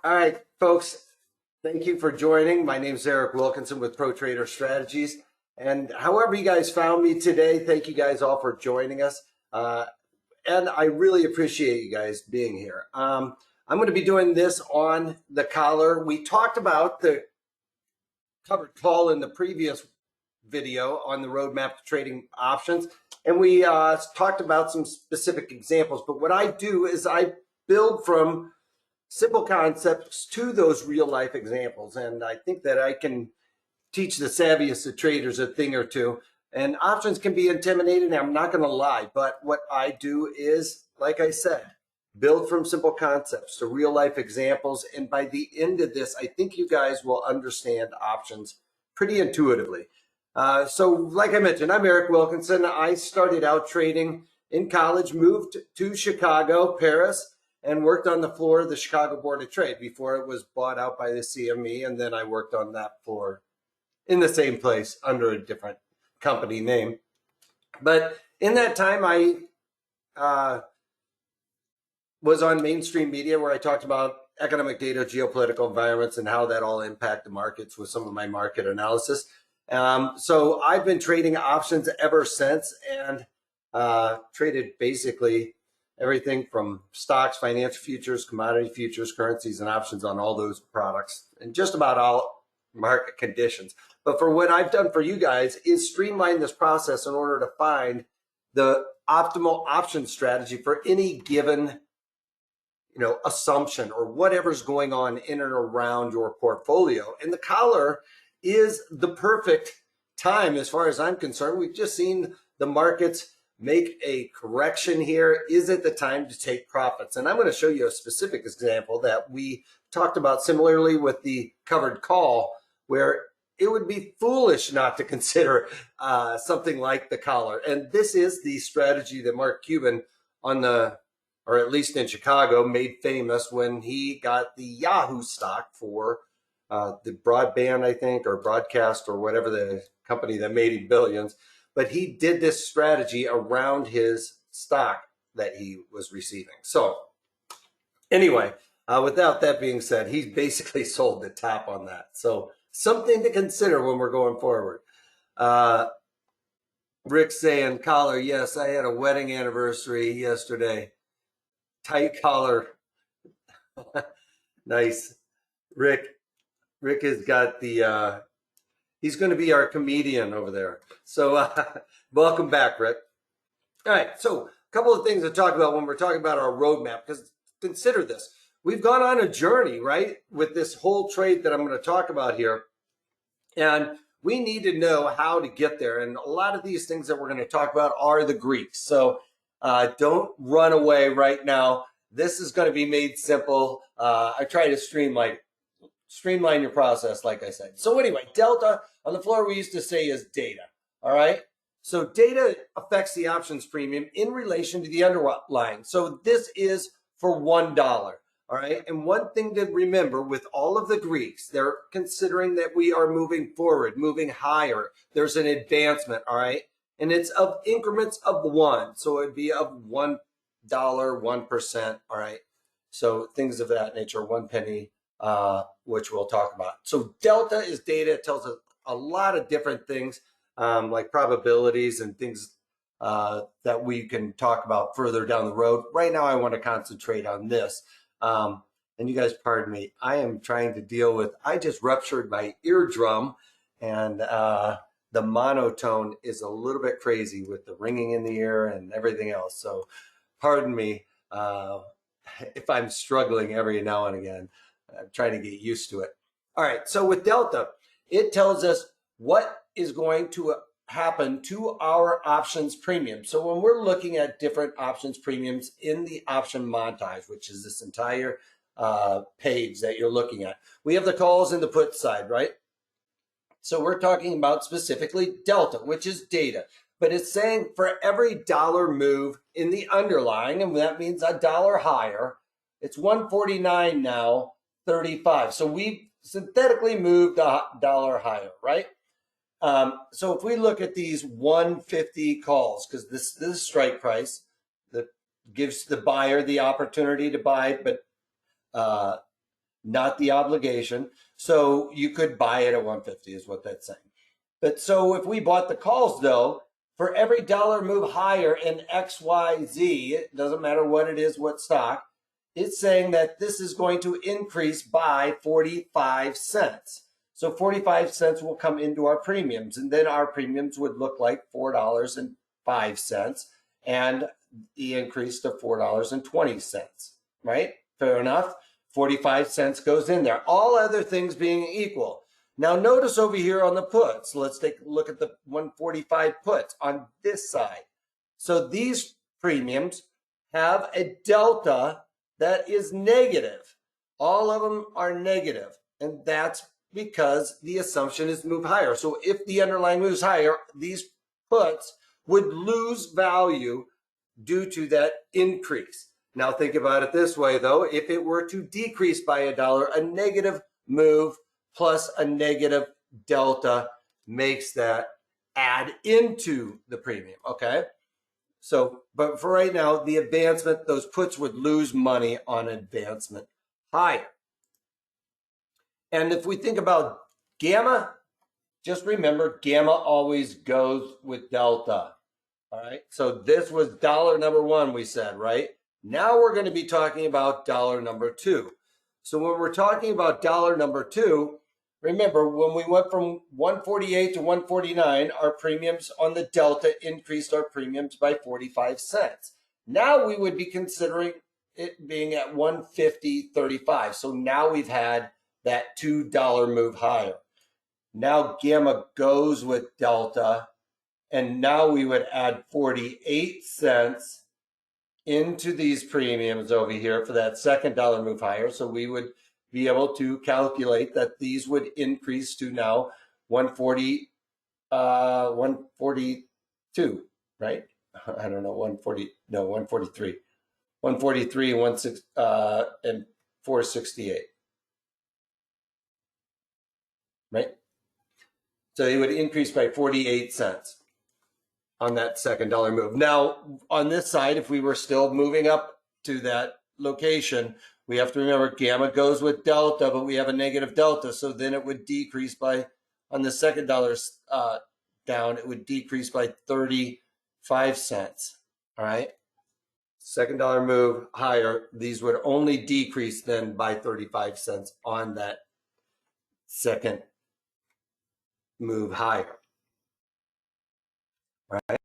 All right, folks, thank you for joining. My name is Eric Wilkinson with Pro Trader Strategies. And however you guys found me today, thank you guys all for joining us. And I really appreciate you guys being here. I'm going to be doing this on the collar. We talked about the covered call in the previous video on the roadmap to trading options. And we talked about some specific examples. But what I do is I build from simple concepts to those real life examples. And I think that I can teach the savviest of traders a thing or two. And options can be intimidating, I'm not going to lie. But what I do is, like I said, build from simple concepts to real life examples. And by the end of this, I think you guys will understand options pretty intuitively. So like I mentioned, I'm Eric Wilkinson. I started out trading in college, moved to Chicago, Paris, and worked on the floor of the Chicago Board of Trade before it was bought out by the CME. And then I worked on that floor in the same place under a different company name. But in that time, I was on mainstream media where I talked about economic data, geopolitical environments, and how that all impact the markets with some of my market analysis. So I've been trading options ever since, and traded basically everything from stocks, financial futures, commodity futures, currencies, and options on all those products and just about all market conditions. But for what I've done for you guys is streamline this process in order to find the optimal option strategy for any given assumption or whatever's going on in and around your portfolio. And the collar is the perfect time as far as I'm concerned. We've just seen the markets make a correction here. Is it the time to take profits? And I'm going to show you a specific example that we talked about similarly with the covered call, where it would be foolish not to consider something like the collar. And this is the strategy that Mark Cuban or at least in Chicago, made famous when he got the Yahoo stock for the broadband, I think, or broadcast, or whatever the company that made him billions. But he did this strategy around his stock that he was receiving. So anyway, without that being said, he basically sold the top on that. So something to consider when we're going forward. Rick saying, collar, yes, I had a wedding anniversary yesterday. Tight collar. Nice. Rick has got the, he's going to be our comedian over there. So welcome back, Rick. All right. So a couple of things to talk about when we're talking about our roadmap, because consider this. We've gone on a journey, right, with this whole trade that I'm going to talk about here. And we need to know how to get there. And a lot of these things that we're going to talk about are the Greeks. So don't run away right now. This is going to be made simple. I try to streamline your process, like I said. So anyway, delta on the floor we used to say is data. All right. So data affects the options premium in relation to the underlying. So this is for $1. All right. And one thing to remember with all of the Greeks, they're considering that we are moving forward, moving higher. There's an advancement. All right. And it's of increments of 1. So it'd be of $1, 1%. All right. So things of that nature, 1 penny, which we'll talk about. So delta is data. It tells us a lot of different things, like probabilities and things that we can talk about further down the road. Right now, I want to concentrate on this. And you guys, pardon me, I am trying to deal with, I just ruptured my eardrum, and the monotone is a little bit crazy with the ringing in the ear and everything else. So pardon me if I'm struggling every now and again. I'm trying to get used to it. All right, so with delta, it tells us what is going to happen to our options premium. So when we're looking at different options premiums in the option montage, which is this entire page that you're looking at, we have the calls and the put side, right? So we're talking about specifically delta, which is data, but it's saying for every dollar move in the underlying, and that means $1 higher, it's 149 now, 35. So we've synthetically moved $1 higher, right? So if we look at these 150 calls, because this is strike price that gives the buyer the opportunity to buy, but not the obligation. So you could buy it at 150 is what that's saying. But so if we bought the calls though, for every dollar move higher in XYZ, it doesn't matter what it is, what stock, it's saying that this is going to increase by 45 cents. So 45 cents will come into our premiums, and then our premiums would look like $4.05 and the increase to $4.20, right? Fair enough. 45 cents goes in there. All other things being equal. Now notice over here on the puts, let's take a look at the 145 puts on this side. So these premiums have a delta that is negative. All of them are negative, and that's because the assumption is move higher. So if the underlying moves higher, these puts would lose value due to that increase. Now think about it this way though, if it were to decrease by $1, a negative move plus a negative delta makes that add into the premium, okay? So, but for right now, the advancement, those puts would lose money on advancement higher. And if we think about gamma, just remember gamma always goes with delta, all right? So this was dollar number one, we said, right? Now we're going to be talking about dollar number two. So when we're talking about dollar number two, remember when we went from 148 to 149, our premiums on the delta increased our premiums by 45 cents. Now we would be considering it being at 150.35. So now we've had that $2 move higher. Now gamma goes with delta, and now we would add 48 cents into these premiums over here for that second dollar move higher. So we would be able to calculate that these would increase to now 142, right? I don't know, 140, no, 143. 143 and 468. Right? So it would increase by 48 cents on that second dollar move. Now, on this side, if we were still moving up to that location, we have to remember gamma goes with delta, but we have a negative delta. So then it would decrease by, on the second dollar down, it would decrease by 35 cents. All right. Second dollar move higher, these would only decrease then by 35 cents on that second move higher. Right?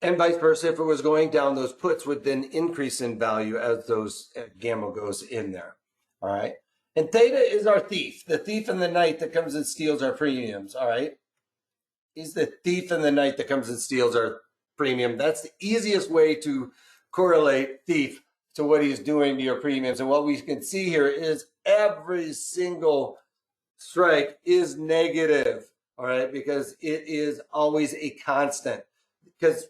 And vice versa, if it was going down, those puts would then increase in value as those gamma goes in there. All right. And theta is our thief, the thief in the night that comes and steals our premiums. All right. He's the thief in the night that comes and steals our premium. That's the easiest way to correlate thief to what he's doing to your premiums. And what we can see here is every single strike is negative. All right, because it is always a constant. Because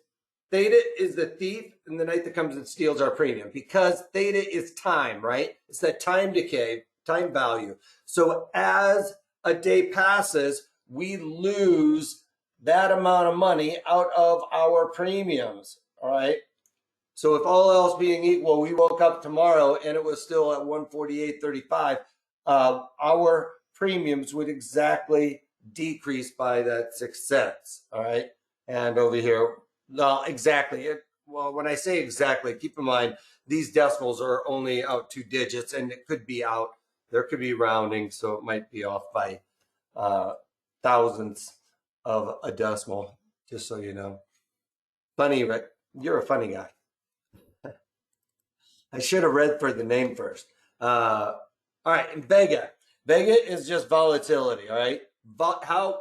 theta is the thief in the night that comes and steals our premium. Because theta is time, right? It's that time decay, time value. So as a day passes, we lose that amount of money out of our premiums. All right. So if all else being equal, we woke up tomorrow and it was still at 148.35, our premiums would exactly decrease by that 6 cents. All right. And over here, no, exactly. Well, when I say exactly, keep in mind, these decimals are only out 2 digits and it could be out, there could be rounding. So it might be off by thousandths of a decimal, just so you know. Funny, Rick. You're a funny guy. I should have read for the name first. All right. And vega. Vega is just volatility. All right. How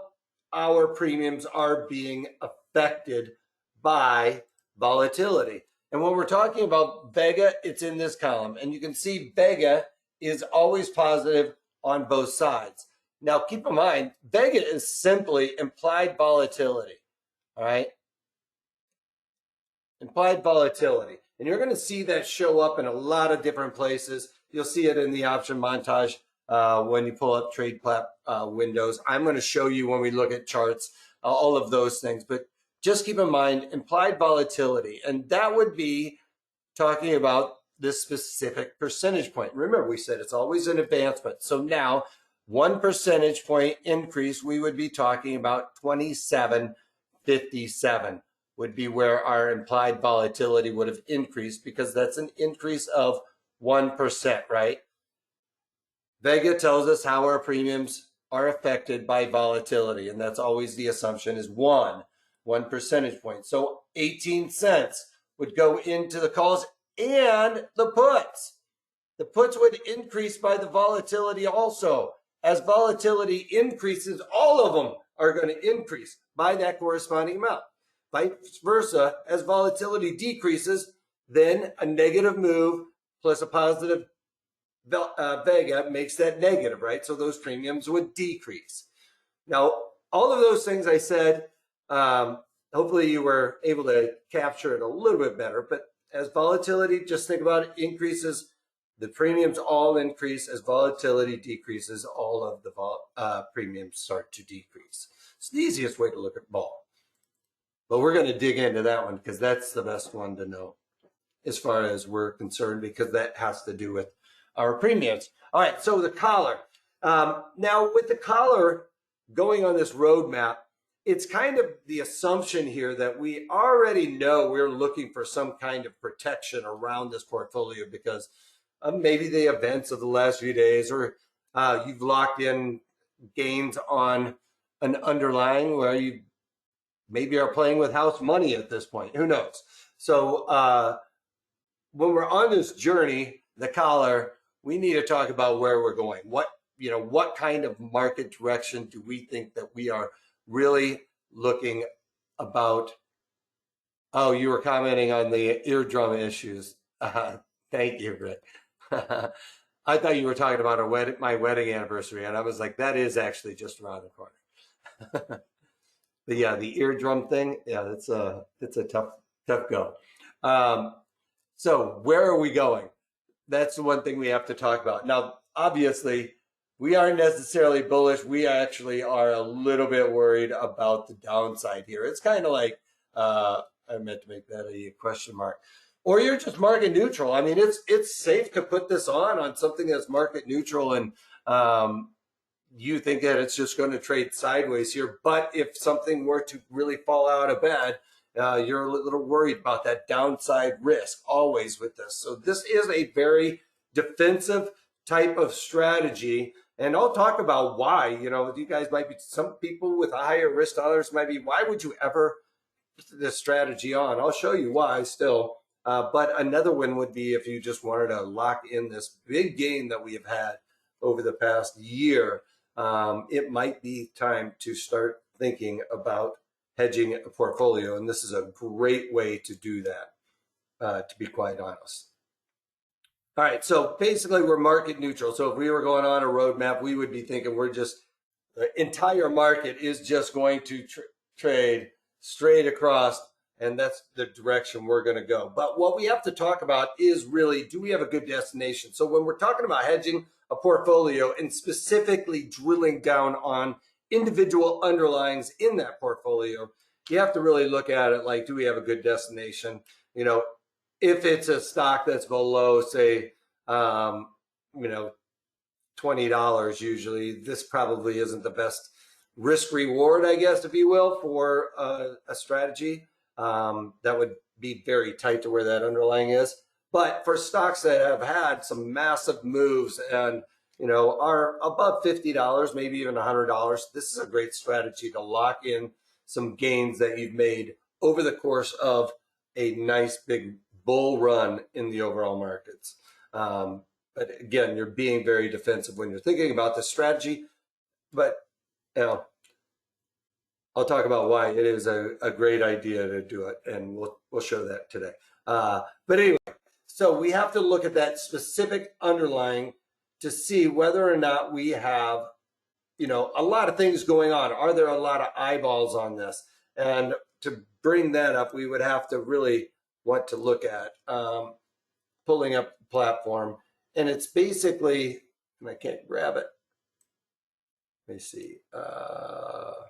our premiums are being affected by volatility. And when we're talking about vega, it's in this column. And you can see vega is always positive on both sides. Now, keep in mind, vega is simply implied volatility. All right. Implied volatility. And you're going to see that show up in a lot of different places. You'll see it in the option montage. When you pull up trade plat windows. I'm going to show you when we look at charts, all of those things. But just keep in mind implied volatility. And that would be talking about this specific percentage point. Remember, we said it's always an advancement. So now 1 percentage point increase, we would be talking about 27.57 would be where our implied volatility would have increased, because that's an increase of 1%, right? Vega tells us how our premiums are affected by volatility, and that's always the assumption is one percentage point. So 18 cents would go into the calls and the puts. The puts would increase by the volatility also. As volatility increases, all of them are going to increase by that corresponding amount. Vice versa, as volatility decreases, then a negative move plus a positive vega makes that negative, right? So those premiums would decrease. Now, all of those things I said, hopefully you were able to capture it a little bit better, but as volatility, just think about it, increases, the premiums all increase. As volatility decreases, all of the premiums start to decrease. It's the easiest way to look at vol. But we're going to dig into that one because that's the best one to know as far as we're concerned, because that has to do with our premiums. All right, so the collar. Now, with the collar going on this roadmap, it's kind of the assumption here that we already know we're looking for some kind of protection around this portfolio because of maybe the events of the last few days, or you've locked in gains on an underlying where you maybe are playing with house money at this point. Who knows? So when we're on this journey, the collar, we need to talk about where we're going. What kind of market direction do we think that we are really looking about? Oh, you were commenting on the eardrum issues. Thank you, Rick. I thought you were talking about my wedding anniversary, and I was like, that is actually just around the corner. But yeah, the eardrum thing, yeah, it's a tough go. So where are we going? That's the one thing we have to talk about. Now, obviously, we aren't necessarily bullish. We actually are a little bit worried about the downside here. It's kind of like, I meant to make that a question mark. Or you're just market neutral. I mean, it's safe to put this on something that's market neutral, and you think that it's just going to trade sideways here. But if something were to really fall out of bed, you're a little worried about that downside risk always with this. So this is a very defensive type of strategy. And I'll talk about why. You guys might be, some people with a higher risk tolerance might be, why would you ever put this strategy on? I'll show you why still. But another one would be if you just wanted to lock in this big gain that we have had over the past year. It might be time to start thinking about hedging a portfolio, and this is a great way to do that, to be quite honest. All right, so basically we're market neutral. So if we were going on a roadmap, we would be thinking the entire market is just going to trade straight across, and that's the direction we're going to go. But what we have to talk about is really, do we have a good destination? So when we're talking about hedging a portfolio and specifically drilling down on individual underlyings in that portfolio, you have to really look at it like, do we have a good destination? If it's a stock that's below, say, $20 usually, this probably isn't the best risk reward, I guess, if you will, for a strategy. That would be very tight to where that underlying is. But for stocks that have had some massive moves and are above $50, maybe even $100, this is a great strategy to lock in some gains that you've made over the course of a nice big bull run in the overall markets. But again, you're being very defensive when you're thinking about this strategy. But I'll talk about why it is a great idea to do it, and we'll show that today. But anyway, so we have to look at that specific underlying to see whether or not we have, a lot of things going on. Are there a lot of eyeballs on this? And to bring that up, we would have to really want to look at pulling up the platform. And it's basically, and I can't grab it. Let me see. All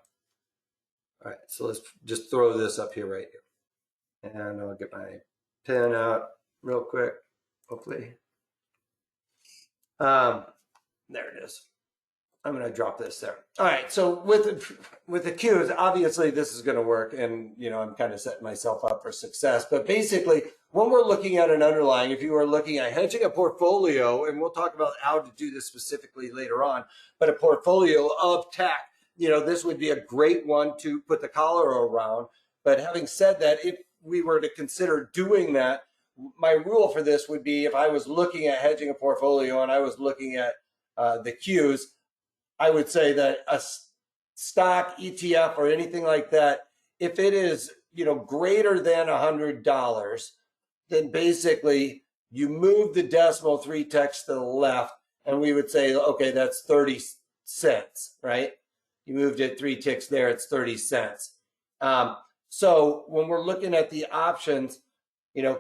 right, so let's just throw this up here right here. And I'll get my pen out real quick. hopefully. There it is. I'm going to drop this there. All right. So with the Qs, obviously this is going to work, and I'm kind of setting myself up for success. But basically, when we're looking at an underlying, if you are looking at hedging a portfolio, and we'll talk about how to do this specifically later on, but a portfolio of tech, this would be a great one to put the collar around. But having said that, if we were to consider doing that, my rule for this would be if I was looking at hedging a portfolio and I was looking at the Qs, I would say that a stock, ETF, or anything like that, if it is, greater than $100, then basically you move the decimal 3 ticks to the left, and we would say, okay, that's 30 cents, right? You moved it 3 ticks there, it's 30 cents. So when we're looking at the options,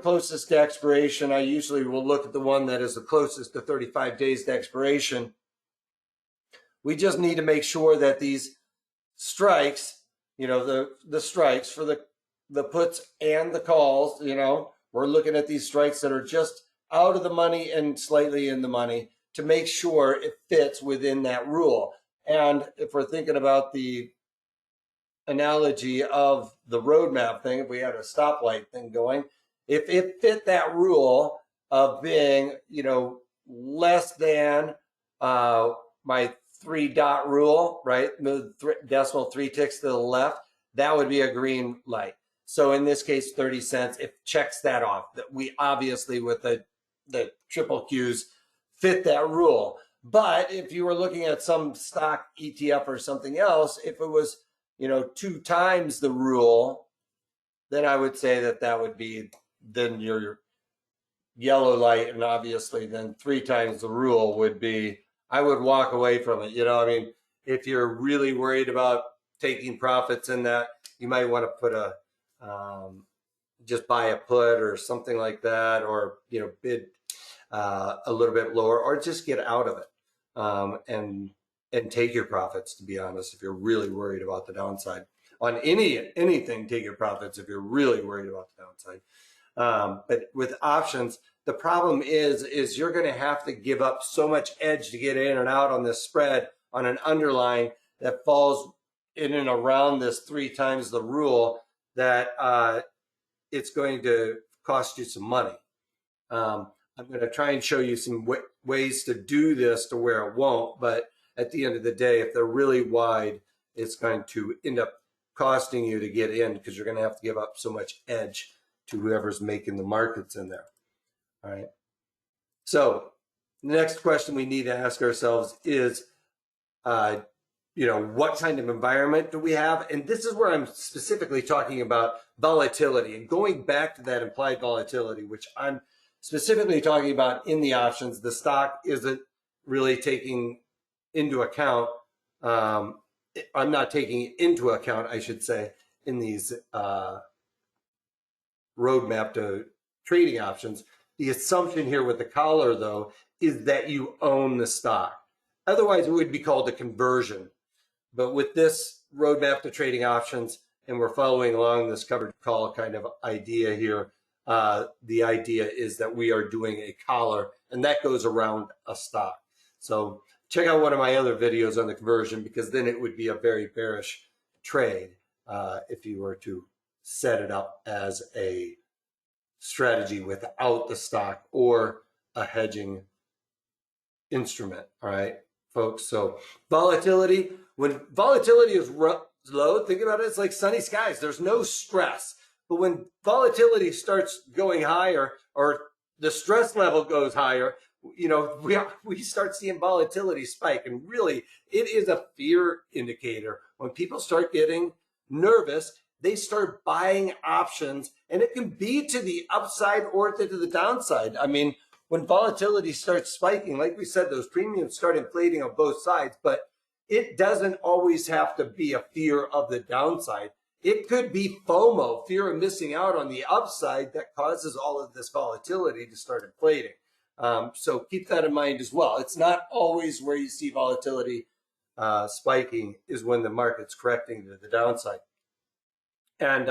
closest to expiration, I usually will look at the one that is the closest to 35 days to expiration. We just need to make sure that these strikes, the strikes for the puts and the calls, we're looking at these strikes that are just out of the money and slightly in the money to make sure it fits within that rule. And if we're thinking about the analogy of the roadmap thing, if we had a stoplight thing going, if it fit that rule of being, less than my 3-dot rule, right? The decimal 3 ticks to the left, that would be a green light. So in this case, 30 cents, it checks that off. That we obviously with the triple Qs fit that rule. But if you were looking at some stock ETF or something else, if it was, 2 times the rule, then I would say that would be then your yellow light, and obviously then 3 times the rule would be, I would walk away from it. If you're really worried about taking profits in that, you might want to put just buy a put or something like that, or, bid a little bit lower, or just get out of it and take your profits, to be honest, if you're really worried about the downside. On anything, take your profits if you're really worried about the downside. But with options, the problem is you're going to have to give up so much edge to get in and out on this spread on an underlying that falls in and around this 3 times the rule that it's going to cost you some money. I'm going to try and show you some ways to do this to where it won't, but at the end of the day, if they're really wide, it's going to end up costing you to get in because you're going to have to give up so much edge to whoever's making the markets in there. All right. So the next question we need to ask ourselves is, what kind of environment do we have? And this is where I'm specifically talking about volatility and going back to that implied volatility, which I'm specifically talking about in the options. The stock isn't really taking into account. I'm not taking into account, I should say, in these roadmap to trading options. The assumption here with the collar, though, is that you own the stock. Otherwise, it would be called a conversion. But with this roadmap to trading options, and we're following along this covered call kind of idea here, the idea is that we are doing a collar, and that goes around a stock. So check out one of my other videos on the conversion, because then it would be a very bearish trade if you were to set it up as a strategy without the stock or a hedging instrument. All right, folks. So volatility, when volatility is low, think about it, it's like sunny skies. There's no stress. But when volatility starts going higher, or the stress level goes higher, we start seeing volatility spike. And really, it is a fear indicator. When people start getting nervous, they start buying options, and it can be to the upside or to the downside. I mean, when volatility starts spiking, like we said, those premiums start inflating on both sides, but it doesn't always have to be a fear of the downside. It could be FOMO, fear of missing out on the upside, that causes all of this volatility to start inflating. So keep that in mind as well. It's not always where you see volatility spiking is when the market's correcting to the downside. And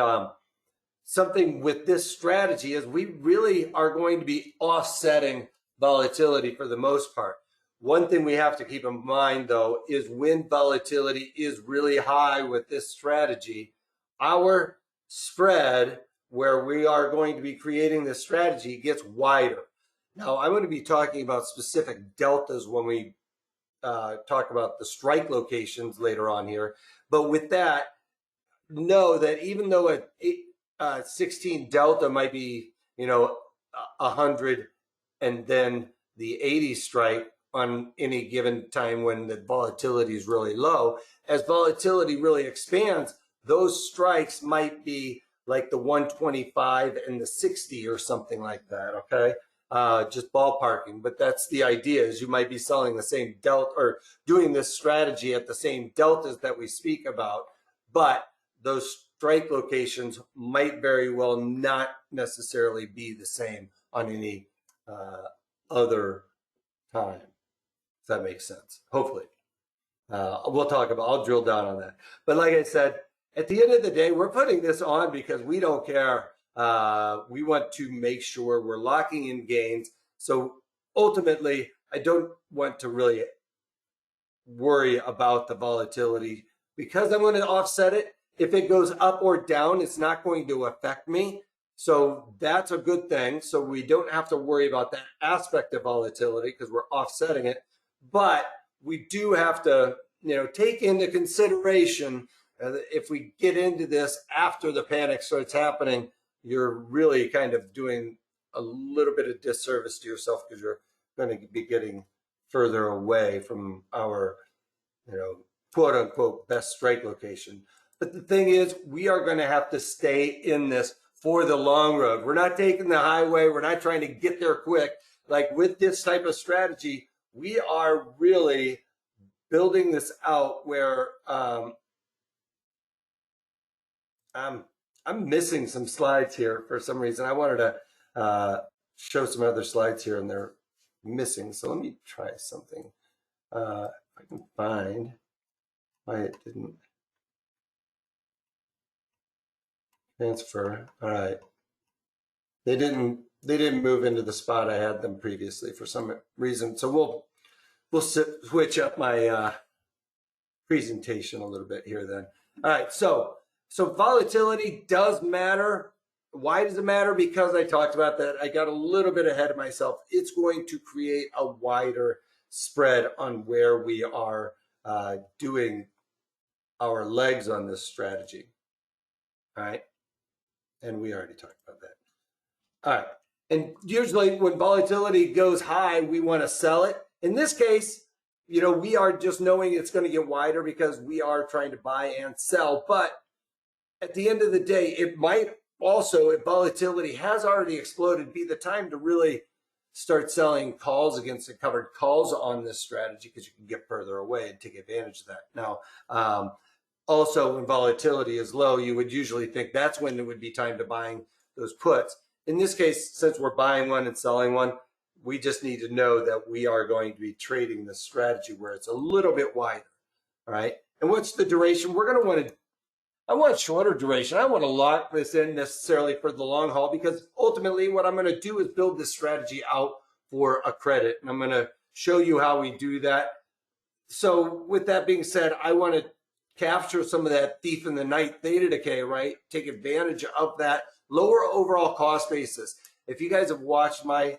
something with this strategy is we really are going to be offsetting volatility for the most part. One thing we have to keep in mind, though, is when volatility is really high with this strategy, our spread where we are going to be creating this strategy gets wider. Now, I'm going to be talking about specific deltas when we talk about the strike locations later on here. But with that, know that even though a 16 delta might be, 100 and then the 80 strike on any given time when the volatility is really low, as volatility really expands, those strikes might be like the 125 and the 60 or something like that, okay? Just ballparking, but that's the idea, is you might be selling the same delta or doing this strategy at the same deltas that we speak about, but those strike locations might very well not necessarily be the same on any other time. If that makes sense, hopefully. I'll drill down on that. But like I said, at the end of the day, we're putting this on because we don't care. We want to make sure we're locking in gains. So ultimately, I don't want to really worry about the volatility because I'm going to offset it. If it goes up or down, it's not going to affect me. So that's a good thing. So we don't have to worry about that aspect of volatility because we're offsetting it. But we do have to, take into consideration if we get into this after the panic starts happening, you're really kind of doing a little bit of disservice to yourself because you're going to be getting further away from our, quote unquote, best strike location. But the thing is, we are going to have to stay in this for the long road. We're not taking the highway. We're not trying to get there quick. Like with this type of strategy, we are really building this out where I'm missing some slides here for some reason. I wanted to show some other slides here and they're missing. So let me try something. If I can find why it didn't transfer. All right. They didn't move into the spot I had them previously for some reason. So we'll switch up my presentation a little bit here then. All right. So volatility does matter. Why does it matter? Because I talked about that. I got a little bit ahead of myself. It's going to create a wider spread on where we are doing our legs on this strategy. All right. And we already talked about that. All right. And usually when volatility goes high, we want to sell it. In this case, we are just knowing it's going to get wider because we are trying to buy and sell. But at the end of the day, it might also, if volatility has already exploded, be the time to really start selling calls against the covered calls on this strategy because you can get further away and take advantage of that. Now, also when volatility is low, you would usually think that's when it would be time to buying those puts. In this case, since we're buying one and selling one, we just need to know that we are going to be trading the strategy where it's a little bit wider. All right. And what's the duration? We're going to I want shorter duration. I want to lock this in necessarily for the long haul because ultimately what I'm going to do is build this strategy out for a credit. And I'm going to show you how we do that. So with that being said, I want to capture some of that thief in the night theta decay, right? Take advantage of that lower overall cost basis. If you guys have watched my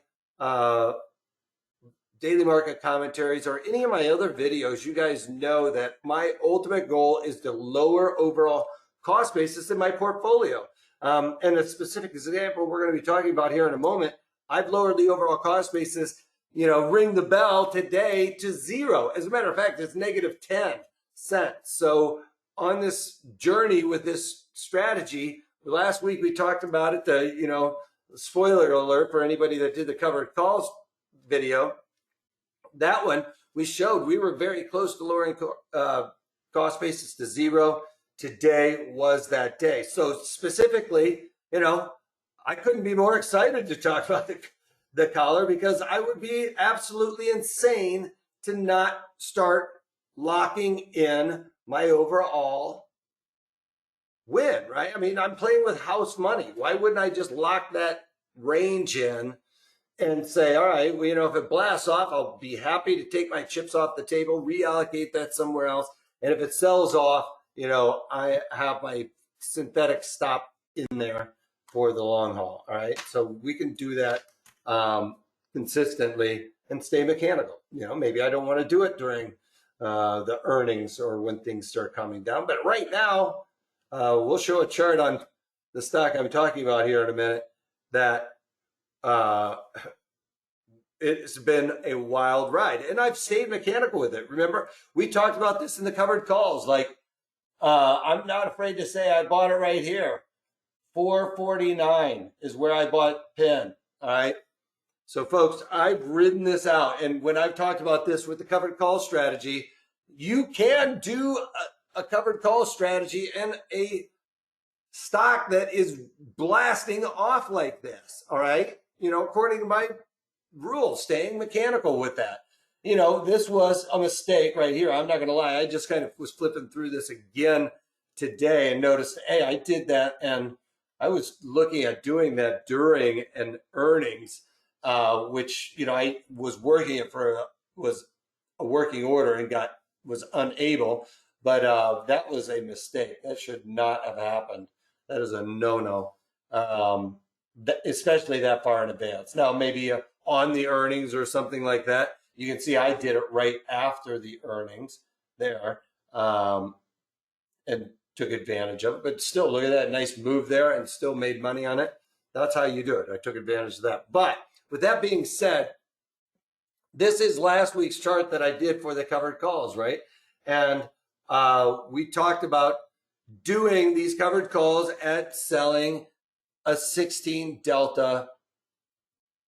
daily market commentaries or any of my other videos, you guys know that my ultimate goal is to lower overall cost basis in my portfolio. And a specific example we're going to be talking about here in a moment, I've lowered the overall cost basis, ring the bell today to 0. As a matter of fact, it's negative 10 cents. So on this journey with this strategy, last week we talked about it, spoiler alert for anybody that did the covered calls video. That one, we showed we were very close to lowering cost basis to 0. Today was that day. So specifically, I couldn't be more excited to talk about the collar because I would be absolutely insane to not start locking in my overall win, right? I mean, I'm playing with house money. Why wouldn't I just lock that range in and say, all right, well, if it blasts off, I'll be happy to take my chips off the table, reallocate that somewhere else. And if it sells off, I have my synthetic stop in there for the long haul. All right. So we can do that consistently and stay mechanical. Maybe I don't want to do it during the earnings or when things start coming down. But right now, we'll show a chart on the stock I'm talking about here in a minute that it's been a wild ride, and I've stayed mechanical with it. Remember, we talked about this in the covered calls. Like, I'm not afraid to say I bought it right here. 449 is where I bought PIN. All right. So, folks, I've ridden this out, and when I've talked about this with the covered call strategy, you can do a covered call strategy and a stock that is blasting off like this. All right. According to my rule, staying mechanical with that. This was a mistake right here. I'm not going to lie. I just kind of was flipping through this again today and noticed, hey, I did that. And I was looking at doing that during an earnings, which, I was working it was a working order and was unable. But that was a mistake. That should not have happened. That is a no-no, especially that far in advance. Now, maybe on the earnings or something like that. You can see I did it right after the earnings there and took advantage of it. But still, look at that nice move there and still made money on it. That's how you do it. I took advantage of that. But with that being said, this is last week's chart that I did for the covered calls, right? And we talked about doing these covered calls at selling a 16 delta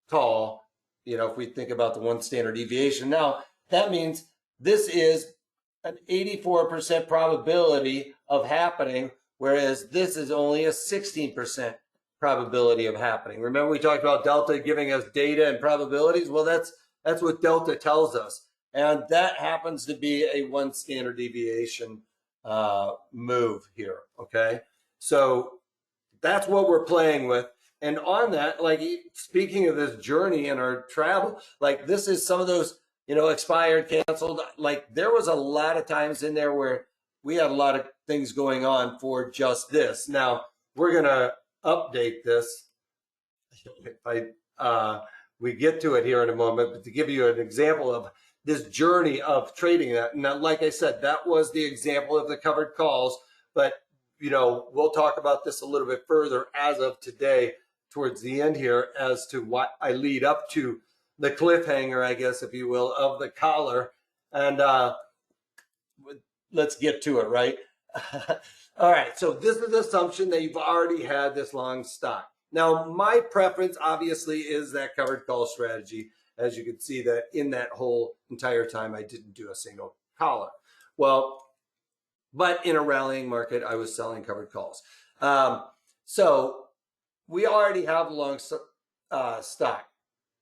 call, if we think about the one standard deviation. Now, that means this is an 84% probability of happening, whereas this is only a 16% probability of happening. Remember, we talked about delta giving us data and probabilities? Well, that's what delta tells us. And that happens to be a one standard deviation move here, okay? So that's what we're playing with. And on that, like, speaking of this journey and our travel, like, this is some of those, expired, canceled. Like, there was a lot of times in there where we had a lot of things going on for just this. Now, we're going to update this. We get to it here in a moment, but to give you an example of this journey of trading that. Now, like I said, that was the example of the covered calls, but we'll talk about this a little bit further as of today towards the end here as to what I lead up to the cliffhanger, I guess, if you will, of the collar. And let's get to it, right? All right, so this is the assumption that you've already had this long stock. Now, my preference, obviously, is that covered call strategy. As you can see that in that whole entire time, I didn't do a single collar. Well, but in a rallying market, I was selling covered calls. So we already have long stock.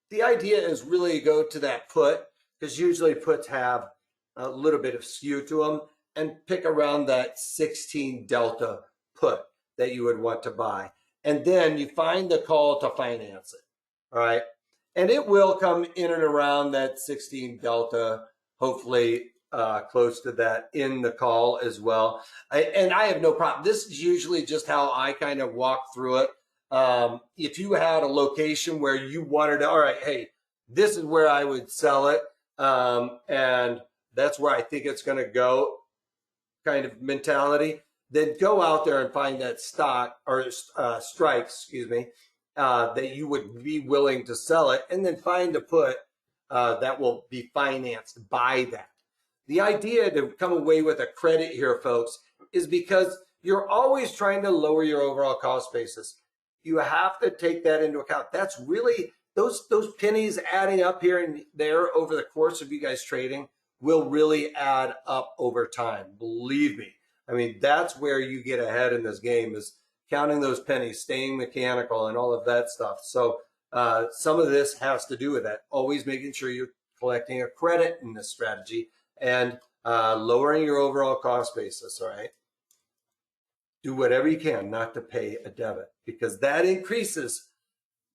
The idea is really go to that put, because usually puts have a little bit of skew to them, and pick around that 16 delta put that you would want to buy. And then you find the call to finance it, all right? And it will come in and around that 16 delta, hopefully close to that in the call as well. And I have no problem. This is usually just how I kind of walk through it. If you had a location where you wanted to, all right, hey, this is where I would sell it, and that's where I think it's going to go kind of mentality, then go out there and find that stock or strikes, that you would be willing to sell it, and then find a put that will be financed by that. The idea to come away with a credit here, folks, is because you're always trying to lower your overall cost basis. You have to take that into account. That's really, those pennies adding up here and there over the course of you guys trading will really add up over time. Believe me. I mean, that's where you get ahead in this game, is counting those pennies, staying mechanical, and all of that stuff. So some of this has to do with that. Always making sure you're collecting a credit in this strategy and lowering your overall cost basis, all right? do whatever you can not to pay a debit, because that increases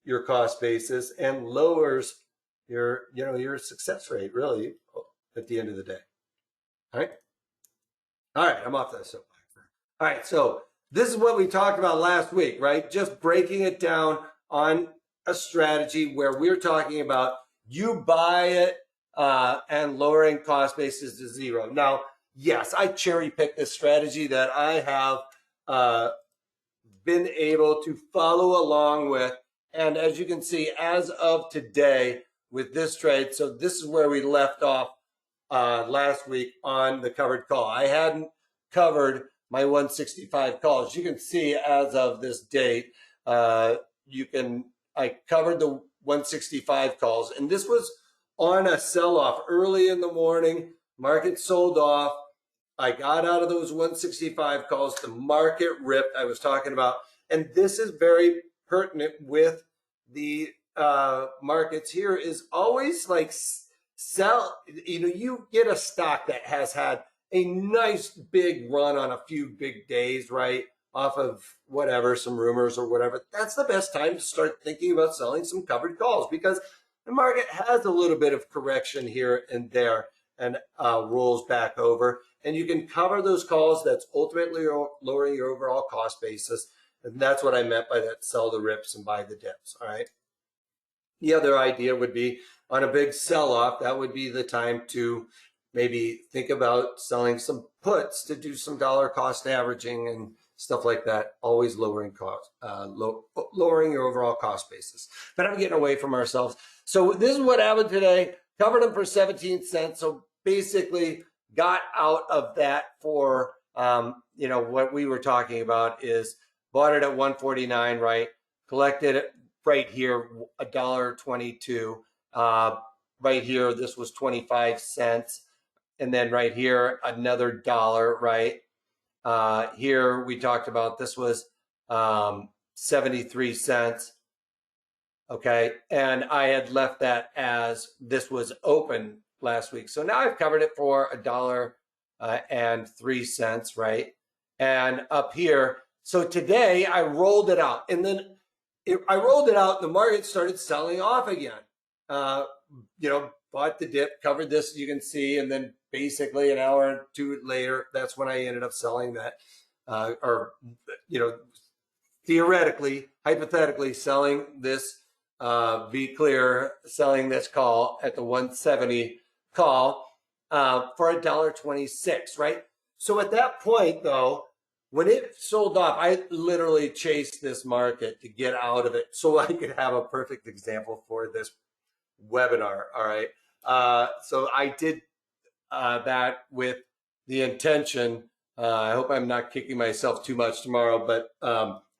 your cost basis and lowers your, your success rate, really, at the end of the day. All right. All right. I'm off that soapbox. All right. So this is what we talked about last week, right? Just breaking it down on a strategy where we're talking about you buy it and lowering cost basis to zero. Now, yes, I cherry picked this strategy that I have been able to follow along with. And as you can see, as of today with this trade, so this is where we left off last week on the covered call. I hadn't covered my 165 calls. You can see as of this date, I covered the 165 calls, and this was on a sell-off early in the morning. Market sold off. I got out of those 165 calls. The market ripped. I was talking about, and this is very pertinent with the markets here, is always like sell. You get a stock that has had a nice big run on a few big days, right? Off of whatever, some rumors or whatever. That's the best time to start thinking about selling some covered calls, because the market has a little bit of correction here and there and rolls back over. And you can cover those calls. That's ultimately lowering your overall cost basis. And that's what I meant by that: sell the rips and buy the dips. All right. The other idea would be on a big sell-off, that would be the time to maybe think about selling some puts to do some dollar cost averaging and stuff like that. Always lowering cost, lowering your overall cost basis. But I'm getting away from ourselves. So this is what happened today. Covered them for 17 cents. So basically got out of that for, what we were talking about is bought it at 149, right? Collected it right here, $1.22. Right here, this was 25 cents. And then right here, another dollar, right? Here we talked about this was 73 cents. Okay. And I had left that as this was open last week. So now I've covered it for $1.03, right? And up here, so today I rolled it out, and then I rolled it out, the market started selling off again. Bought the dip, covered this, you can see, and then basically an hour or two later, that's when I ended up selling that, theoretically, hypothetically selling this, be clear, selling this call at the 170 call for $1.26, right? So at that point, though, when it sold off, I literally chased this market to get out of it so I could have a perfect example for this webinar. All right. So I did that with the intention. I hope I'm not kicking myself too much tomorrow. But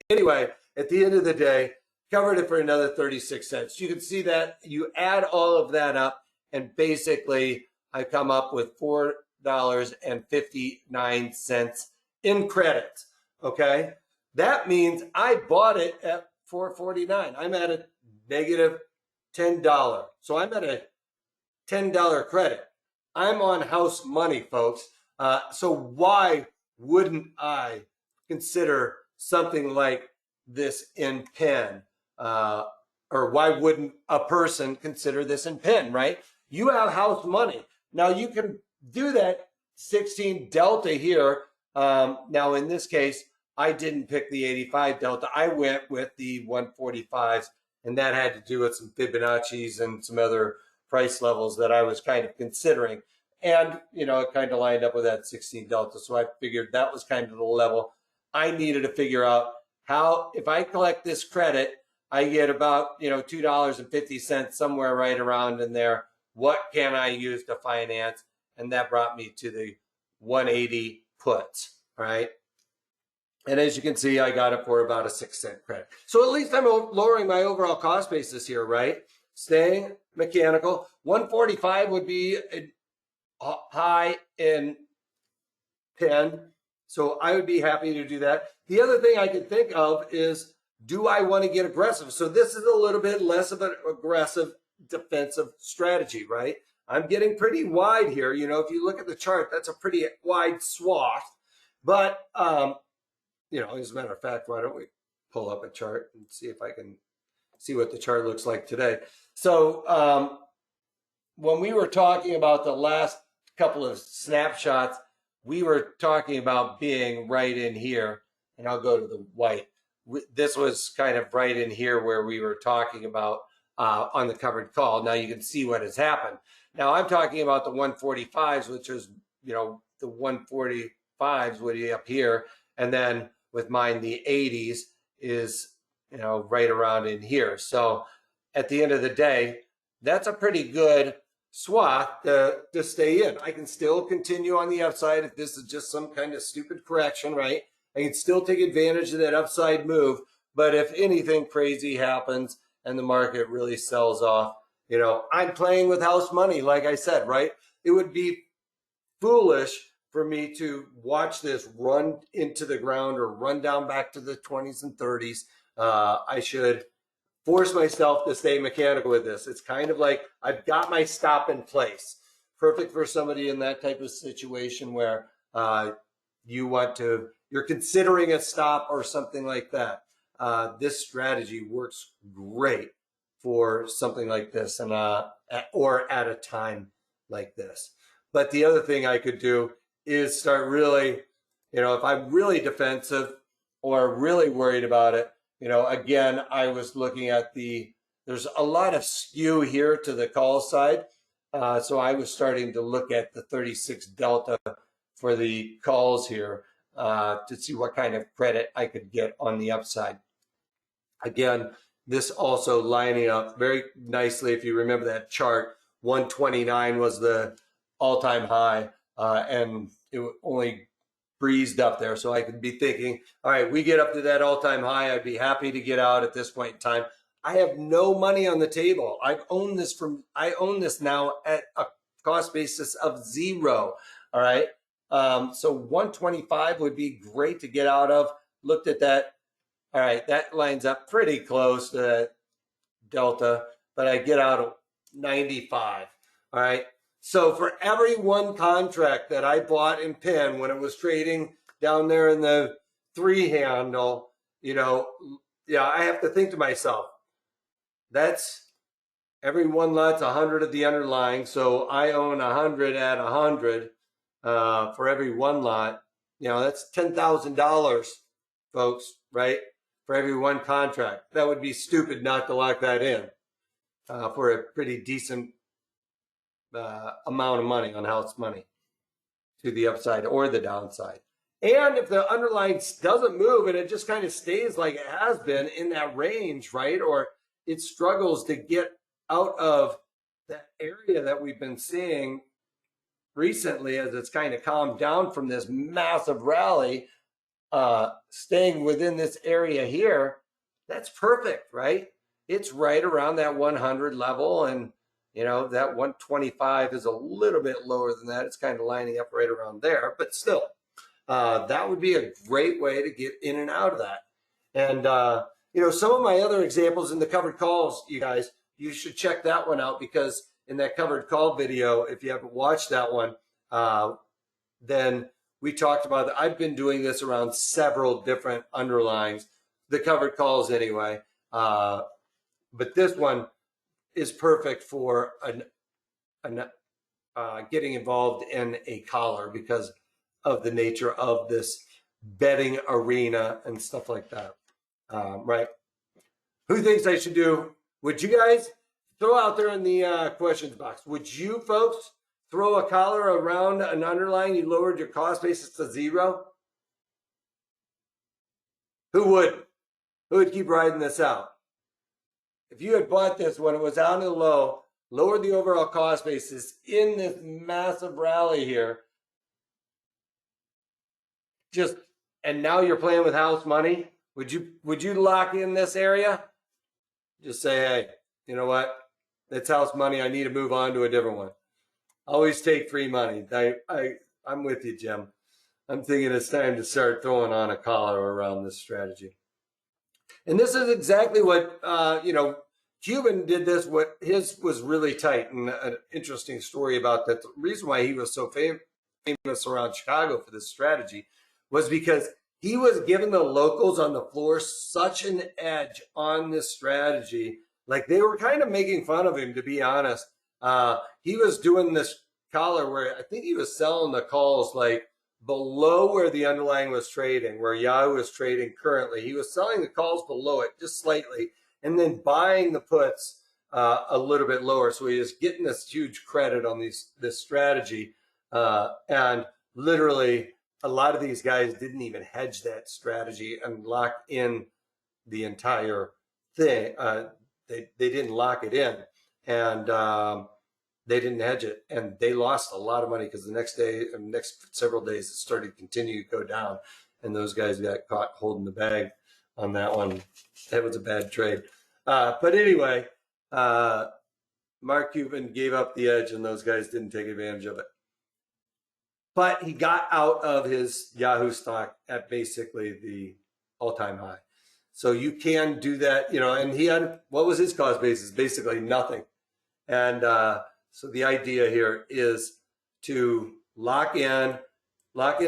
anyway, at the end of the day, covered it for another 36 cents. You can see that you add all of that up, and basically I come up with $4.59 in credit. Okay. That means I bought it at $4.49. I'm at a negative $10. So I'm at a $10 credit. I'm on house money, folks. So why wouldn't I consider something like this in pen? Or why wouldn't a person consider this in pen, right? You have house money. Now you can do that 16 delta here. Now in this case, I didn't pick the 85 delta. I went with the 145s, and that had to do with some Fibonacci's and some other price levels that I was kind of considering. And, it kind of lined up with that 16 delta. So I figured that was kind of the level I needed to figure out how, if I collect this credit, I get about, $2.50 somewhere right around in there. What can I use to finance? And that brought me to the 180 puts, right? And as you can see, I got it for about a 6-cent credit. So at least I'm lowering my overall cost basis here, right? Staying mechanical. 145 would be high in pen. So I would be happy to do that. The other thing I could think of is, do I want to get aggressive? So this is a little bit less of an aggressive defensive strategy, right? I'm getting pretty wide here. If you look at the chart, that's a pretty wide swath. But as a matter of fact, why don't we pull up a chart and see if I can see what the chart looks like today. So when we were talking about the last couple of snapshots, we were talking about being right in here, and I'll go to the white. This was kind of right in here where we were talking about on the covered call. Now you can see what has happened. Now I'm talking about the 145s, which is, the 145s would be up here, and then with mine, the 80s is, right around in here. So at the end of the day, that's a pretty good swath to stay in. I can still continue on the upside if this is just some kind of stupid correction, right? I can still take advantage of that upside move. But if anything crazy happens and the market really sells off, I'm playing with house money, like I said, right? It would be foolish for me to watch this run into the ground or run down back to the 20s and 30s. I should force myself to stay mechanical with this. It's kind of like I've got my stop in place. Perfect for somebody in that type of situation where you're considering a stop or something like that. This strategy works great for something like this and or at a time like this. But the other thing I could do is start really, if I'm really defensive or really worried about it, again, I was looking at there's a lot of skew here to the call side. So I was starting to look at the 36 delta for the calls here to see what kind of credit I could get on the upside. Again, this also lining up very nicely. If you remember that chart, 129 was the all-time high, and it only breezed up there. So I could be thinking, all right, we get up to that all-time high, I'd be happy to get out at this point in time. I have no money on the table. I own this now at a cost basis of 0. All right. So 125 would be great to get out of. Looked at that. All right, that lines up pretty close to that delta, but I get out of 95. All right. So for every one contract that I bought in PIN when it was trading down there in the 3 handle, I have to think to myself, that's every one lot's 100 of the underlying. So I own 100 at 100 for every one lot. That's $10,000, folks, right? For every one contract. That would be stupid not to lock that in for a pretty decent amount of money on house money to the upside or the downside. And if the underlying doesn't move and it just kind of stays like it has been in that range, right? Or it struggles to get out of that area that we've been seeing recently as it's kind of calmed down from this massive rally, staying within this area here, that's perfect, right? It's right around that 100 level, and that 125 is a little bit lower than that. It's kind of lining up right around there, but still, that would be a great way to get in and out of that. And some of my other examples in the covered calls, you guys, you should check that one out, because in that covered call video, if you haven't watched that one, then we talked about that. I've been doing this around several different underlyings, the covered calls anyway. But this one is perfect for getting involved in a collar because of the nature of this betting arena and stuff like that. Right? Who thinks I should do? Would you guys throw out there in the questions box? Would you folks throw a collar around an underlying you lowered your cost basis to 0? Who would? Who would keep riding this out? If you had bought this when it was out in the low, lowered the overall cost basis in this massive rally here, and now you're playing with house money, would you lock in this area? Just say, hey, you know what? That's house money. I need to move on to a different one. Always take free money. I'm with you, Jim. I'm thinking it's time to start throwing on a collar around this strategy. And this is exactly what, Cuban did this. What his was really tight, and an interesting story about that. The reason why he was so famous around Chicago for this strategy was because he was giving the locals on the floor such an edge on this strategy. Like they were kind of making fun of him, to be honest. He was doing this collar where I think he was selling the calls like below where the underlying was trading, where Yahoo was trading currently. He was selling the calls below it just slightly and then buying the puts a little bit lower. So he was getting this huge credit on this strategy. And literally, a lot of these guys didn't even hedge that strategy and lock in the entire thing. They didn't lock it in, and they didn't hedge it, and they lost a lot of money because the next several days it started to continue to go down, and those guys got caught holding the bag on that one. That was a bad trade. But anyway, Mark Cuban gave up the edge, and those guys didn't take advantage of it. But he got out of his Yahoo stock at basically the all-time high. So you can do that, and he had, what was his cost basis? Basically nothing. And so the idea here is to lock in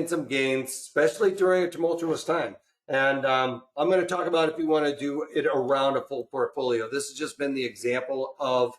some gains, especially during a tumultuous time. And I'm going to talk about if you want to do it around a full portfolio. This has just been the example of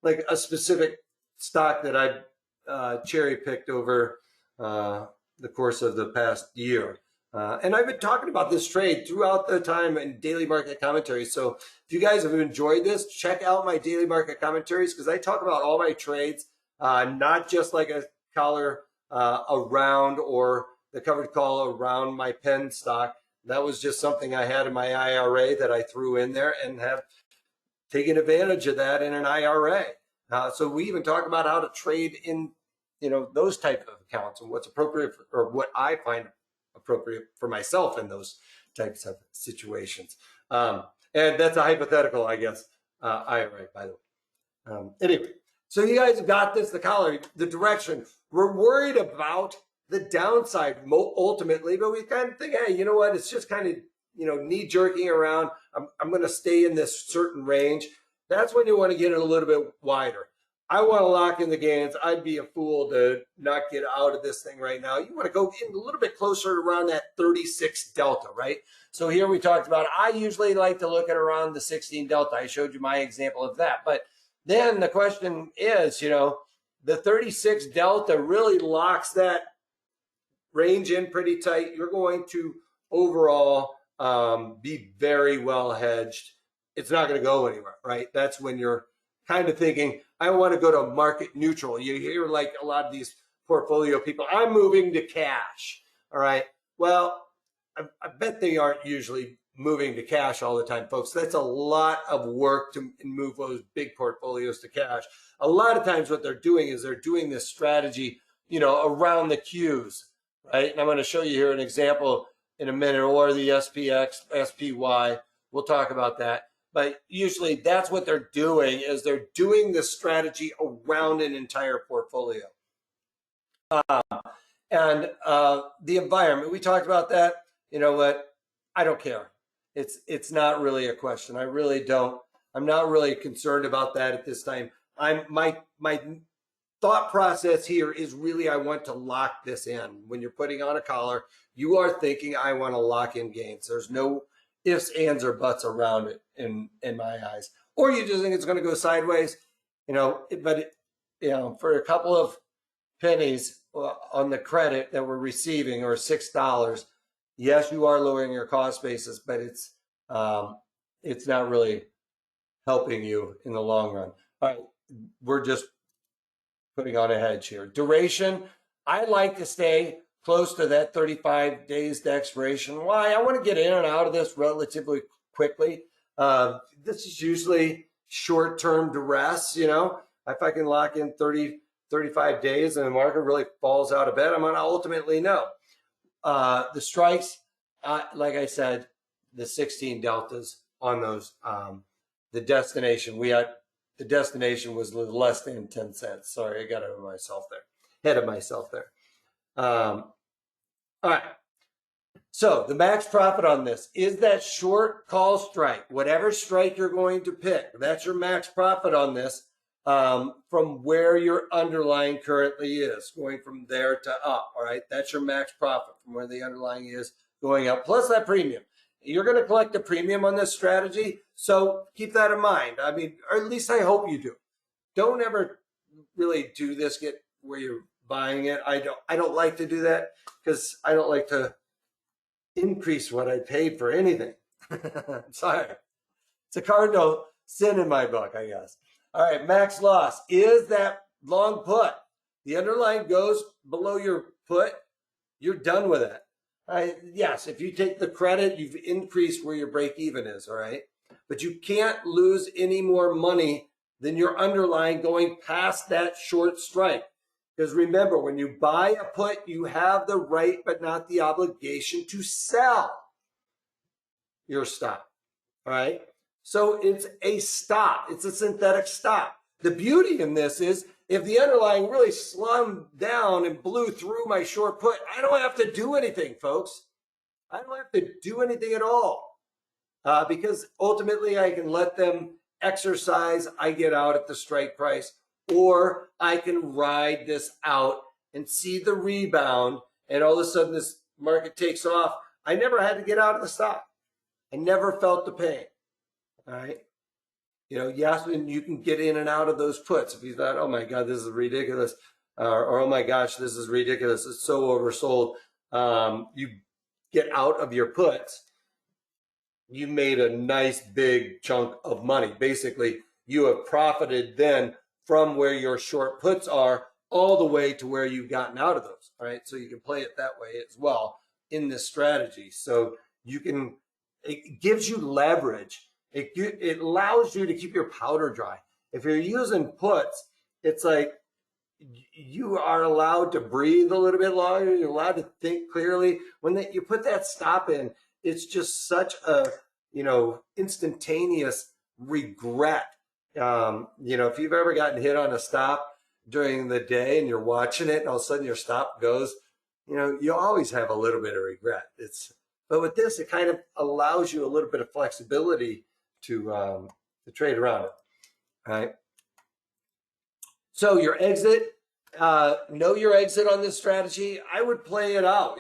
like a specific stock that I cherry picked over the course of the past year. And I've been talking about this trade throughout the time in daily market commentaries. So if you guys have enjoyed this, check out my daily market commentaries because I talk about all my trades, not just like a collar around or the covered call around my pen stock. That was just something I had in my IRA that I threw in there and have taken advantage of that in an IRA. So we even talk about how to trade in those type of accounts and what's appropriate or what I find appropriate for myself in those types of situations. And that's a hypothetical, I guess, IRA, by the way. Anyway, so you guys have got this, the collar, the direction. We're worried about the downside ultimately, but we kind of think, hey, you know what? It's just kind of, knee jerking around. I'm going to stay in this certain range. That's when you want to get it a little bit wider. I want to lock in the gains. I'd be a fool to not get out of this thing right now. You want to go in a little bit closer around that 36 delta, right? So here we talked about, I usually like to look at around the 16 delta. I showed you my example of that. But then the question is, the 36 delta really locks that range in pretty tight. You're going to overall be very well hedged. It's not going to go anywhere, right? That's when you're kind of thinking, I want to go to market neutral. You hear like a lot of these portfolio people, I'm moving to cash. All right. Well, I bet they aren't usually moving to cash all the time, folks. That's a lot of work to move those big portfolios to cash. A lot of times what they're doing is they're doing this strategy, around the Qs, right? And I'm going to show you here an example in a minute, or the SPX, SPY. We'll talk about that. But usually that's what they're doing, is they're doing this strategy around an entire portfolio. And the environment, we talked about that. You know what? I don't care. It's not really a question. I really don't. I'm not really concerned about that at this time. My thought process here is really, I want to lock this in. When you're putting on a collar, you are thinking, I want to lock in gains. There's no ifs, ands, or buts around it in my eyes. Or you just think it's going to go sideways, but for a couple of pennies on the credit that we're receiving, or $6, yes, you are lowering your cost basis, but it's not really helping you in the long run. All right, we're just putting on a hedge here. Duration, I like to stay close to that 35 days to expiration. Why? I want to get in and out of this relatively quickly. This is usually short-term duress, If I can lock in 30, 35 days and the market really falls out of bed, I'm going to ultimately know. The strikes, like I said, the 16 deltas on those. The destination, the destination was less than 10 cents. Sorry, I got ahead of myself there. All right. So the max profit on this is that short call strike. Whatever strike you're going to pick, that's your max profit on this, from where your underlying currently is, going from there to up. All right. That's your max profit from where the underlying is, going up, plus that premium. You're going to collect a premium on this strategy, so keep that in mind. I mean, or at least I hope you do. Don't ever really do this, get where you're buying it. I don't like to do that because I don't like to increase what I paid for anything. Sorry. It's a cardinal sin in my book, I guess. All right, max loss is that long put. The underlying goes below your put, you're done with it. Yes, if you take the credit, you've increased where your break even is, all right? But you can't lose any more money than your underlying going past that short strike. Because remember, when you buy a put, you have the right but not the obligation to sell your stop, all right? So it's a stop. It's a synthetic stop. The beauty in this is if the underlying really slummed down and blew through my short put, I don't have to do anything, folks. I don't have to do anything at all because ultimately I can let them exercise. I get out at the strike price, or I can ride this out and see the rebound, and all of a sudden this market takes off. I never had to get out of the stock. I never felt the pain. All right. You know, yes, and you can get in and out of those puts. If you thought, oh my God, this is ridiculous, or oh my gosh, this is ridiculous, it's so oversold, you get out of your puts, you made a nice big chunk of money. Basically, you have profited then from where your short puts are all the way to where you've gotten out of those. All right. So you can play it that way as well in this strategy. So you can, it gives you leverage. It allows you to keep your powder dry. If you're using puts, it's like you are allowed to breathe a little bit longer. You're allowed to think clearly. When you put that stop in, it's just such a, instantaneous regret. If you've ever gotten hit on a stop during the day and you're watching it and all of a sudden your stop goes, you always have a little bit of regret. But with this, it kind of allows you a little bit of flexibility to trade around it. All right. So your exit, know your exit on this strategy. I would play it out.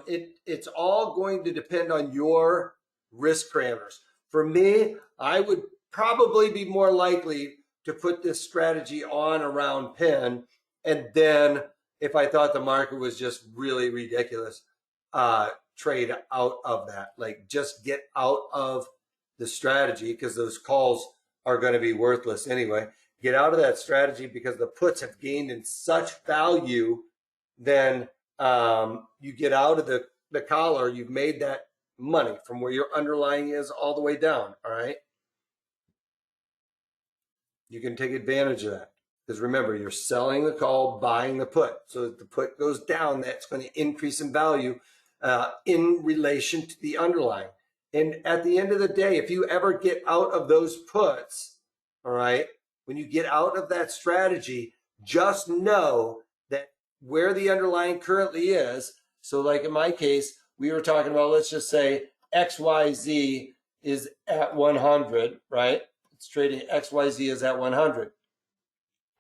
It's all going to depend on your risk parameters. For me, I would probably be more likely to put this strategy on around pin, and then if I thought the market was just really ridiculous, trade out of that. Like just get out of the strategy because those calls are going to be worthless anyway. Get out of that strategy because the puts have gained in such value. Then you get out of the collar. You've made that money from where your underlying is all the way down. All right. You can take advantage of that because remember, you're selling the call, buying the put. So if the put goes down, that's going to increase in value in relation to the underlying. And at the end of the day, if you ever get out of those puts, all right, when you get out of that strategy, just know that where the underlying currently is. So like in my case, we were talking about, let's just say XYZ is at 100, right? It's trading XYZ is at 100.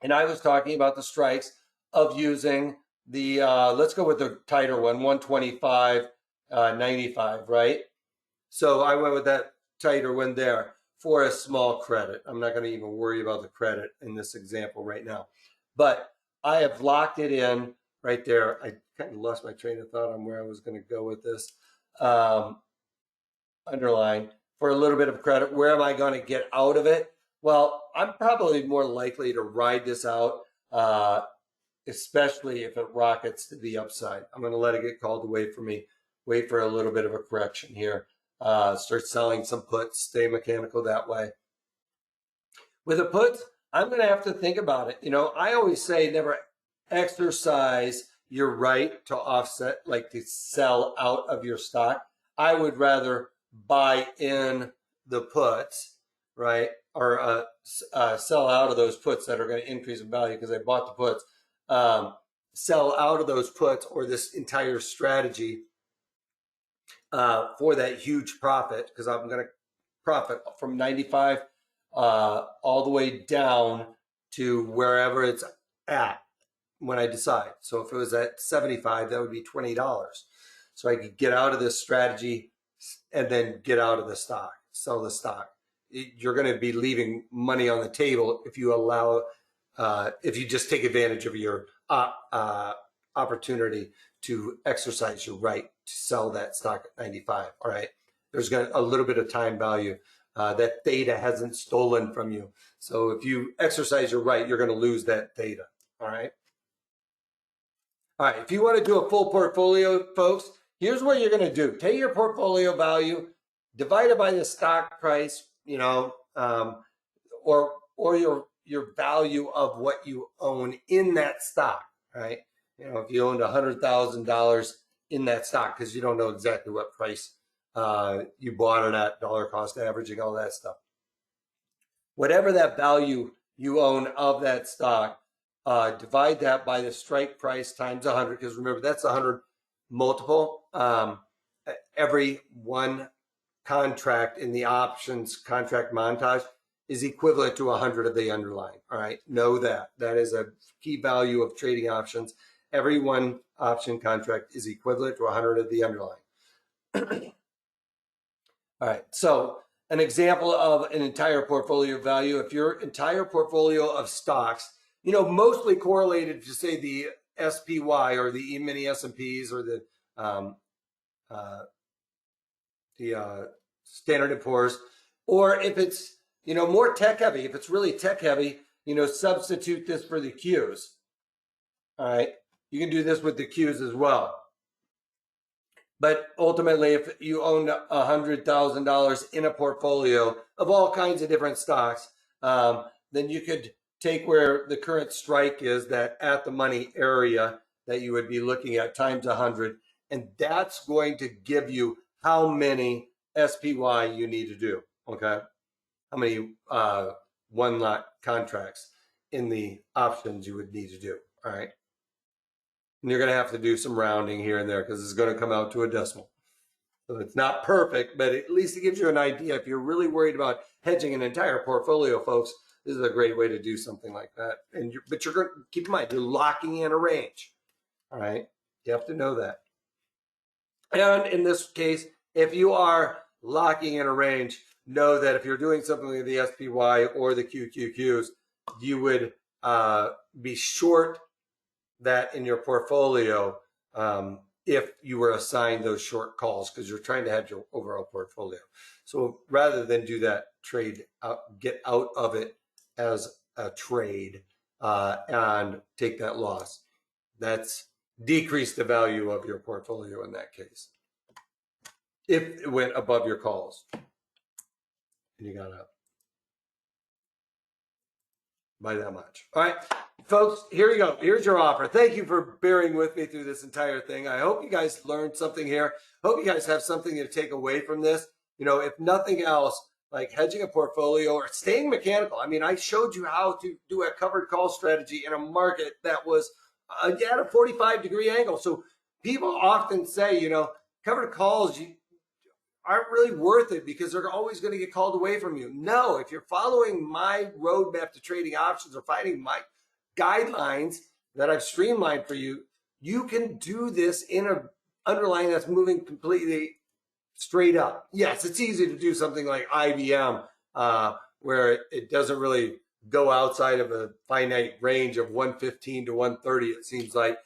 And I was talking about the strikes of using the, let's go with the tighter one, 125.95, right? So I went with that tighter one there for a small credit. I'm not going to even worry about the credit in this example right now. But I have locked it in right there. I kind of lost my train of thought on where I was going to go with this. Underline for a little bit of credit. Where am I going to get out of it? Well, I'm probably more likely to ride this out, especially if it rockets to the upside. I'm going to let it get called away from me. Wait for a little bit of a correction here. Start selling some puts, stay mechanical that way. With a put, I'm going to have to think about it. I always say never exercise your right to offset, like to sell out of your stock. I would rather buy in the puts, right? Or sell out of those puts that are going to increase in value because I bought the puts. Sell out of those puts or this entire strategy for that huge profit because I'm going to profit from 95 all the way down to wherever it's at when I decide. So if it was at 75, that would be $20. so I could get out of this strategy and then get out of the stock, sell the stock. You're going to be leaving money on the table if you allow, if you just take advantage of your opportunity to exercise your right to sell that stock at 95. All right. There's going to a little bit of time value that Theta hasn't stolen from you. So if you exercise your right, you're going to lose that Theta. All right. All right. If you want to do a full portfolio, folks, here's what you're going to do. Take your portfolio value, divide it by the stock price, you know, or your value of what you own in that stock, right? You know, if you owned $100,000 in that stock, because you don't know exactly what price you bought it at, dollar cost averaging, all that stuff. Whatever that value you own of that stock, divide that by the strike price times 100, because remember, that's 100 multiple. Every one contract in the options contract montage is equivalent to 100 of the underlying. All right, know that. That is a key value of trading options. Every one option contract is equivalent to 100 of the underlying. All right, so an example of an entire portfolio value, if your entire portfolio of stocks, you know, mostly correlated to, say, the SPY or the E-mini S&Ps or the Standard & Poor's, or if it's, you know, more tech heavy, if it's really tech heavy, you know, substitute this for the Qs. All right, you can do this with the Qs as well. But ultimately, if you own $100,000 in a portfolio of all kinds of different stocks, then you could take where the current strike is, that at the money area that you would be looking at, times 100, and that's going to give you how many SPY you need to do, okay? How many one lot contracts in the options you would need to do, all right? And you're going to have to do some rounding here and there because it's going to come out to a decimal. So it's not perfect, but at least it gives you an idea. If you're really worried about hedging an entire portfolio, folks, this is a great way to do something like that. But you're going to keep in mind, you're locking in a range, all right? You have to know that. And in this case, if you are locking in a range, know that if you're doing something with the SPY or the QQQs, you would be short that in your portfolio if you were assigned those short calls, because you're trying to hedge your overall portfolio. So rather than do that trade, get out of it as a trade and take that loss. That's decrease the value of your portfolio in that case. If it went above your calls and you got out by that much. All right, folks, here you go. Here's your offer. Thank you for bearing with me through this entire thing. I hope you guys learned something here. Hope you guys have something to take away from this. You know, if nothing else, like hedging a portfolio or staying mechanical. I mean, I showed you how to do a covered call strategy in a market that was at a 45-degree angle. So people often say, you know, covered calls aren't really worth it because they're always going to get called away from you. No, if you're following my roadmap to trading options or finding my guidelines that I've streamlined for you, you can do this in an underlying that's moving completely straight up. Yes, it's easy to do something like IBM where it doesn't really go outside of a finite range of 115 to 130, it seems like.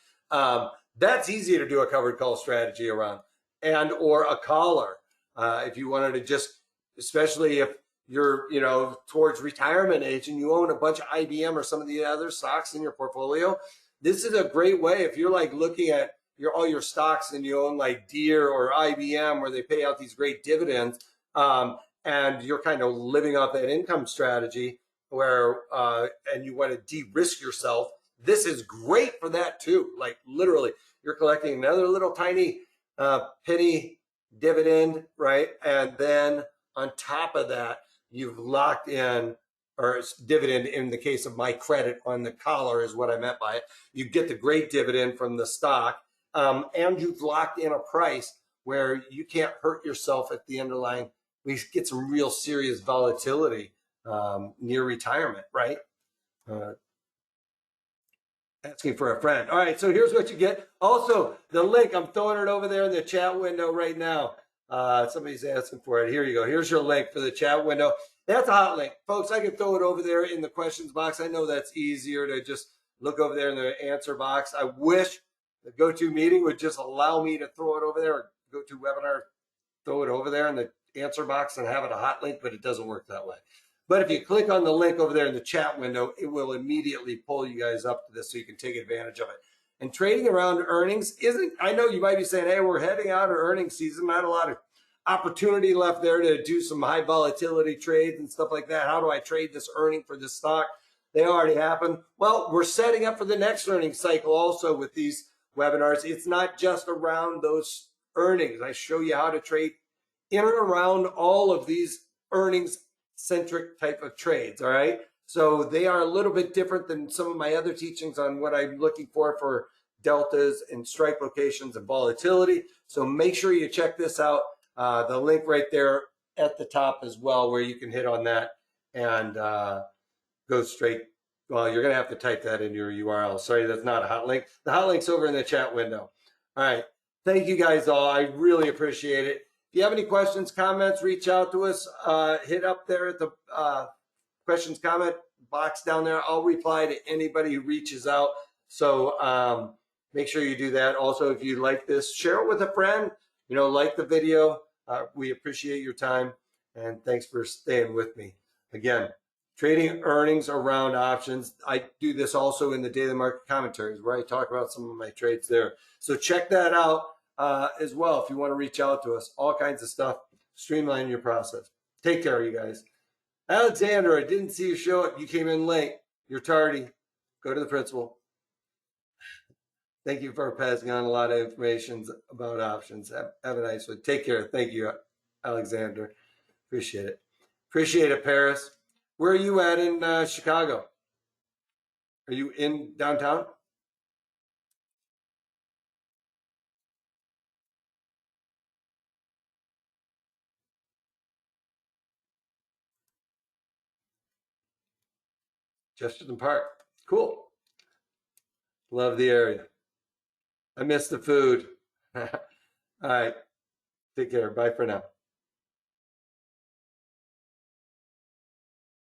That's easy to do a covered call strategy around, and or a collar. If you wanted to just, especially if you're, you know, towards retirement age and you own a bunch of IBM or some of the other stocks in your portfolio, this is a great way. If you're like looking at all your stocks and you own like Deere or IBM where they pay out these great dividends, and you're kind of living off that income strategy where, and you want to de-risk yourself, this is great for that too. Like literally, you're collecting another little tiny penny dividend, right? And then on top of that, you've locked in, or dividend in the case of my credit on the collar is what I meant by it. You get the great dividend from the stock, and you've locked in a price where you can't hurt yourself at the underlying. We get some real serious volatility near retirement, right? asking for a friend. All right, so here's what you get. Also, the link, I'm throwing it over there in the chat window right now. Somebody's asking for it. Here you go. Here's your link for the chat window. That's a hot link. Folks, I can throw it over there in the questions box. I know that's easier to just look over there in the answer box. I wish the GoToMeeting would just allow me to throw it over there, or GoToWebinar, throw it over there in the answer box and have it a hot link, but it doesn't work that way. But if you click on the link over there in the chat window, it will immediately pull you guys up to this so you can take advantage of it. And trading around earnings isn't, I know you might be saying, hey, we're heading out of earnings season, not a lot of opportunity left there to do some high volatility trades and stuff like that. How do I trade this earning for this stock? They already happened. Well, we're setting up for the next earnings cycle also with these webinars. It's not just around those earnings. I show you how to trade in and around all of these earnings centric type of trades. All right. So they are a little bit different than some of my other teachings on what I'm looking for deltas and strike locations and volatility. So make sure you check this out. The link right there at the top as well, where you can hit on that and go straight. Well, you're going to have to type that in your URL. Sorry, that's not a hot link. The hot link's over in the chat window. All right. Thank you guys all. I really appreciate it. If you have any questions, comments, reach out to us. Hit up there at the questions, comment box down there. I'll reply to anybody who reaches out. So make sure you do that. Also, if you like this, share it with a friend. You know, like the video. We appreciate your time. And thanks for staying with me. Again, trading earnings around options. I do this also in the daily market commentaries where I talk about some of my trades there. So check that out as well if you want to reach out to us. All kinds of stuff. Streamline your process. Take care, you guys. Alexander, I didn't see you show up. You came in late. You're tardy. Go to the principal. Thank you for passing on a lot of information about options. Have a nice one. Take care. Thank you, Alexander. Appreciate it. Appreciate it, Paris. Where are you at in Chicago? Are you in downtown? Chesterton Park. Cool. Love the area. I miss the food. All right. Take care. Bye for now.